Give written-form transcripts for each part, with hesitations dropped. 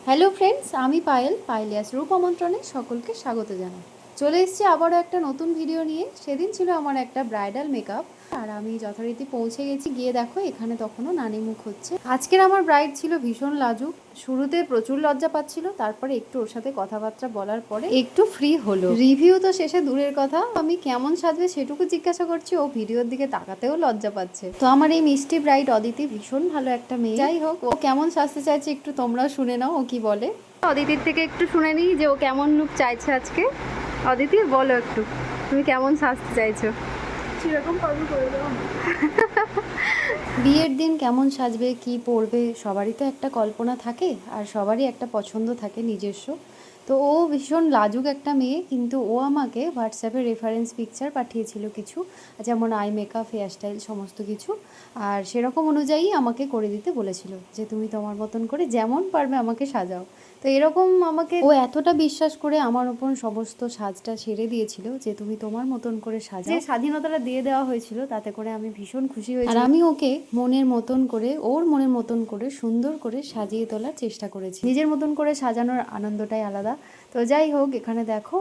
Hello friends, আমি পায়েল পাইলিয়াস রূপ আমন্ত্রণে সকলকে স্বাগত জানাই। চলে এসেছি আবারও একটা নতুন ভিডিও নিয়ে। সেদিন ছিল আমার একটা ব্রাইডাল মেকআপ, আর আমি যথারীতি পৌঁছে গেছি। গিয়ে দেখো এখানে তখনও নানি মুখ হচ্ছে। আজকের আমার ব্রাইড ছিল ভীষণ লাজুক। শুরুতে প্রচুর লজ্জা পাচ্ছিল, তারপরে একটু ওর সাথে কথাবার্তা বলার পরে একটু ফ্রি হলো। রিভিউ তো শেষে দূরের কথা, আমি কেমন সাজবে সেটুকু জিজ্ঞাসা করছি, ও ভিডিওর দিকে তাকাতেও লজ্জা পাচ্ছে। তো আমার এই মিষ্টি ব্রাইড অদিতি ভীষণ ভালো একটা মেয়ে। যাই হোক, ও কেমন সাজতে চাইছে একটু তোমরাও শুনে নাও ও কি বলে। অদিতির থেকে একটু শুনে নিই যে ও কেমন লুক চাইছে আজকে। অদিতি বলো একটু, তুমি কেমন সাজতে চাইছো? সেরকম পারবো করে দেওয়া। বিয়ের দিন কেমন সাজবে, কি পরবে, সবারই তো একটা কল্পনা থাকে, আর সবারই একটা পছন্দ থাকে নিজস্ব। তো ও ভীষণ লাজুক একটা মেয়ে, কিন্তু ও আমাকে হোয়াটসঅ্যাপে রেফারেন্স পিকচার পাঠিয়েছিল কিছু, যেমন আই মেকআপ, হেয়ারস্টাইল সমস্ত কিছু। আর সেরকম অনুযায়ী আমাকে করে দিতে বলেছিল যে তুমি তোমার মতন করে যেমন পারবে আমাকে সাজাও। তো এরকম আমাকে ও এতটা বিশ্বাস করে আমার ওপর সমস্ত সাজটা ছেড়ে দিয়েছিল যে তুমি তোমার মতন করে সাজাও। যে স্বাধীনতাটা দিয়ে দেওয়া হয়েছিল তাতে করে আমি ভীষণ খুশি হয়েছি। আর আমি ওকে মনের মতন করে, ওর মনের মতন করে সুন্দর করে সাজিয়ে তোলার চেষ্টা করেছি। নিজের মতন করে সাজানোর আনন্দটাই আলাদা। তো যাই হোক, এখানে দেখো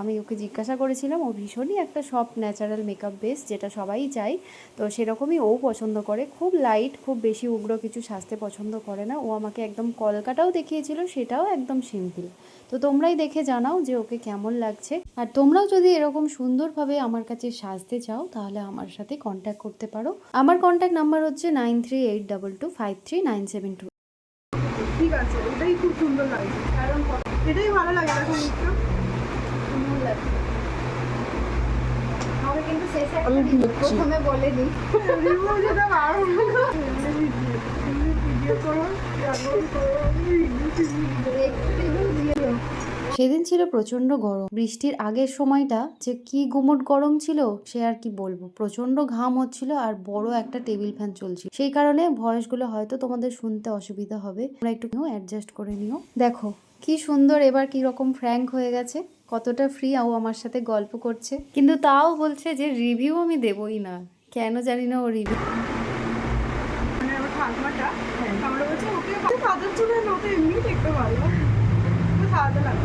আমি ওকে জিজ্ঞাসা করেছিলাম, ও ভীষণই একটা সফট ন্যাচারাল মেকআপ বেস, যেটা সবাই চায়। তো সেরকমই ও পছন্দ করে, খুব লাইট, খুব বেশি উগ্র কিছু সাজতে পছন্দ করে না। ও আমাকে একদম কলকাটাও দেখিয়েছিল, সেটাও একদম সিম্পল। তো তোমরাই দেখে জানাও যে ওকে কেমন লাগছে। আর তোমরাও যদি এরকম সুন্দরভাবে আমার কাছে সাজতে চাও তাহলে আমার সাথে কন্ট্যাক্ট করতে পারো। আমার কন্ট্যাক্ট নাম্বার হচ্ছে 9382253972। ঠিক আছে, এটাই খুব সুন্দর লাগে, কারণ এটাই ভালো লাগে। দেখো মুখটা সুন্দর লাগে। আমাকে কিন্তু শেষে প্রথমে বলে দিই রিভিউ যেটা ভালো ভিডিও করো, সেদিন ছিল প্রচণ্ড গরম। বৃষ্টির আগের সময়টা যে কি গুমোট গরম ছিল সে আর কি বলবো। প্রচণ্ড ঘাম হচ্ছিল, আর বড় একটা টেবিল ফ্যান চলছিল। সেই কারণে ভয়েসগুলো হয়তো তোমাদের শুনতে অসুবিধা হবে, তোমরা একটু অ্যাডজাস্ট করে নিও। দেখো কি সুন্দর এবার কি রকম ফ্র্যাঙ্ক হয়ে গেছে, কতটা ফ্রি। ও আমার সাথে গল্প করছে, কিন্তু তাও বলছে যে রিভিউ আমি দেবই না। কেন জানি না ও রিভিউ। মানে আমার ঠাকুমাটা আমরা বলছি ওকে সাজার জন্য নতুন এমনি দেখতে ভালো সাজাতে লাগে।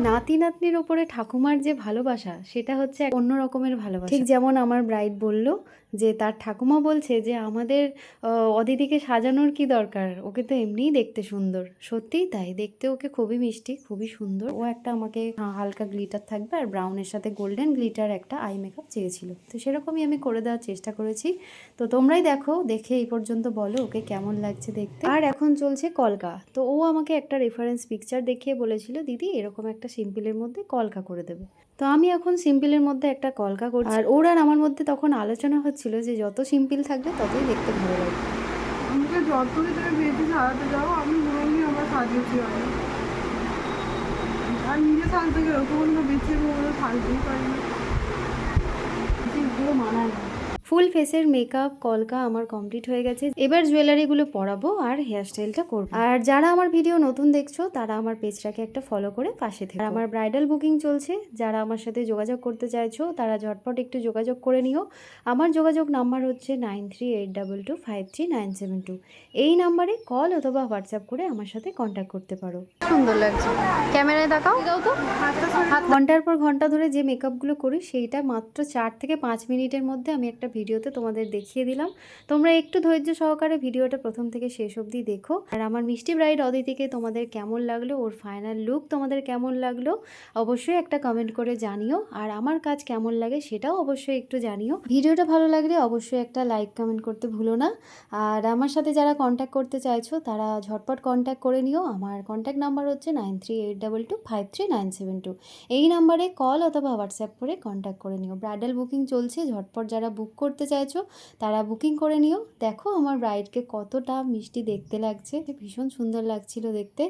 নাতি নাতনির ওপরে ঠাকুমার যে ভালোবাসা সেটা হচ্ছে অন্য রকমের ভালোবাসা। ঠিক যেমন আমার ব্রাইড বলল যে তার ঠাকুমা বলছে যে আমাদের অদিতিকে সাজানোর কি দরকার, ওকে তো এমনিই দেখতে সুন্দর। সত্যিই তাই, দেখতে ওকে খুবই মিষ্টি, খুবই সুন্দর। ও একটা আমাকে হালকা গ্লিটার থাকবে আর ব্রাউনের সাথে গোল্ডেন গ্লিটার একটা আই মেকআপ চেয়েছিল, তো সেরকমই আমি করে দেওয়ার চেষ্টা করেছি। তো তোমরাই দেখো, দেখে এই পর্যন্ত বলো ওকে কেমন লাগছে দেখতে। আর এখন চলছে কলকা। তো ও আমাকে একটা রেফারেন্স পিকচার দেখিয়ে বলেছিল দিদি এরকম একটা সিম্পলের মধ্যে কলকা করে দেবে। তো আমি এখন সিম্পলের মধ্যে একটা কলকা করছি। আর ওর আর আমার মধ্যে তখন আলোচনা হচ্ছিল যে যত সিম্পল থাকবে ততই দেখতে ভালো লাগবে। আমাকে যতই তুমি বেশি সাজাতে যাও, আমি মনে আমার সাজিয়েছি অনেক। আর নিজে সাজতে গেলেও কোনো বেশি সাজতেই পারি না, পুরো মানায় না। ফুল ফেসের মেকআপ কলকা আমার কমপ্লিট হয়ে গেছে। এবার জুয়েলারিগুলো পরাবো আর হেয়ারস্টাইলটা করবো। আর যারা আমার ভিডিও নতুন দেখছো তারা আমার পেজটাকে একটা ফলো করে পাশে থেকো। আর আমার ব্রাইডাল বুকিং চলছে, যারা আমার সাথে যোগাযোগ করতে চাইছো তারা ঝটপট একটু যোগাযোগ করে নিও। আমার যোগাযোগ নাম্বার হচ্ছে 9382253972। এই নাম্বারে কল অথবা হোয়াটসঅ্যাপ করে আমার সাথে কন্ট্যাক্ট করতে পারো। সুন্দর লাগছে, ক্যামেরায় দেখাও তো। ঘন্টার পর ঘন্টা ধরে যে মেকআপগুলো করি সেইটা মাত্র 4 থেকে 5 মিনিটের মধ্যে আমি একটা ভিডিওতে তোমাদের দেখিয়ে দিলাম। তোমরা একটু ধৈর্য সহকারে ভিডিওটা প্রথম থেকে শেষ অবধি দেখো। আর আমার মিষ্টি ব্রাইড অদিতিকে তোমাদের কেমন লাগলো, ওর ফাইনাল লুক তোমাদের কেমন লাগলো অবশ্যই একটা কমেন্ট করে জানিও। আর আমার কাজ কেমন লাগে সেটাও অবশ্যই একটু জানিও। ভিডিওটা ভালো লাগলে অবশ্যই একটা লাইক কমেন্ট করতে ভুলো না। আর আমার সাথে যারা কন্ট্যাক্ট করতে চাইছো তারা ঝটপট কন্ট্যাক্ট করে নিও। আমার কন্ট্যাক্ট নাম্বার হচ্ছে 9382253972। এই নাম্বারে কল অথবা হোয়াটসঅ্যাপ করে কন্ট্যাক্ট করে নিও। ব্রাইডাল বুকিং চলছে, ঝটপট যারা বুক করতে চাইছো তারা বুকিং করে নিও। দেখো আমার ব্রাইডকে কতটা মিষ্টি দেখতে লাগছে, ভীষণ সুন্দর লাগছিল দেখতে।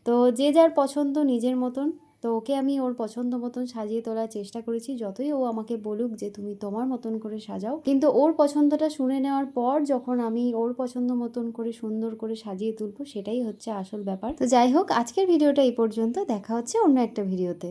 তো যে যার পছন্দ নিজের মতন। তো ওকে আমি ওর পছন্দ মতন সাজিয়ে তোলার চেষ্টা করেছি, যতই ও আমাকে বলুক যে তুমি তোমার মতন করে সাজাও, কিন্তু ওর পছন্দটা শুনে নেওয়ার পর যখন আমি ওর পছন্দ মতন করে সুন্দর করে সাজিয়ে তুলবো সেটাই হচ্ছে আসল ব্যাপার। তো যাই হোক, আজকের ভিডিওটা এই পর্যন্ত, দেখা হচ্ছে অন্য একটা ভিডিওতে।